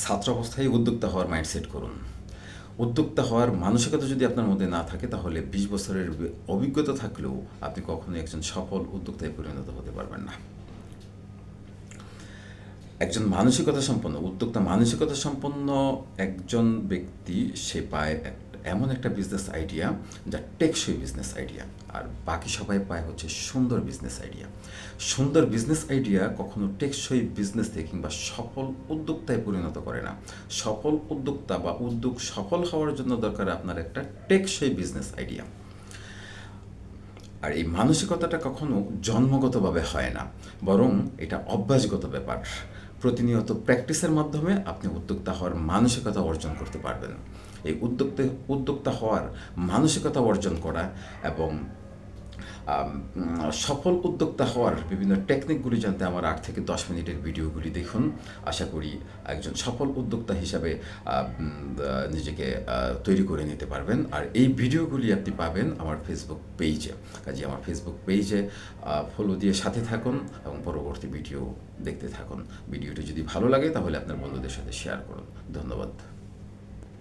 ছাত্র অবস্থায় উদ্যোক্তা হওয়ার মাইন্ডসেট করুন। উদ্যোক্তা হওয়ার মানসিকতা যদি আপনার মধ্যে না থাকে তাহলে 20 বছরের অভিজ্ঞতা থাকলেও আপনি কখনোই একজন সফল উদ্যোক্তায় পরিণত হতে পারবেন না। একজন মানসিকতা সম্পন্ন উদ্যোক্তা মানসিকতা সম্পন্ন একজন ব্যক্তি সে পায় এমন একটা বিজনেস আইডিয়া যা টেকসই বিজনেস আইডিয়া, আর বাকি সবাই পায় হচ্ছে সুন্দর বিজনেস আইডিয়া। সুন্দর বিজনেস আইডিয়া কখনো টেকসই বিজনেসে কিংবা সফল উদ্যোক্তায় পরিণত করে না। সফল উদ্যোক্তা বা উদ্যোগ সফল হওয়ার জন্য দরকার আপনার একটা টেকসই বিজনেস আইডিয়া। আর এই মানসিকতাটা কখনো জন্মগতভাবে হয় না, বরং এটা অভ্যাসগত ব্যাপার। প্রতিনিয়ত প্র্যাকটিসের মাধ্যমে আপনি উদ্যোক্তা হওয়ার মানসিকতা অর্জন করতে পারবেন। এই উদ্যোক্তা হওয়ার মানসিকতা অর্জন করা এবং সফল উদ্যোক্তা হওয়ার বিভিন্ন টেকনিকগুলি জানতে আমার 8 থেকে 10 মিনিটের ভিডিওগুলি দেখুন। আশা করি একজন সফল উদ্যোক্তা হিসাবে নিজেকে তৈরি করে নিতে পারবেন। আর এই ভিডিওগুলি আপনি পাবেন আমার ফেসবুক পেজে। কাজে আমার ফেসবুক পেজে ফলো দিয়ে সাথে থাকুন এবং পরবর্তী ভিডিও দেখতে থাকুন। ভিডিওটি যদি ভালো লাগে তাহলে আপনার বন্ধুদের সাথে শেয়ার করুন। ধন্যবাদ।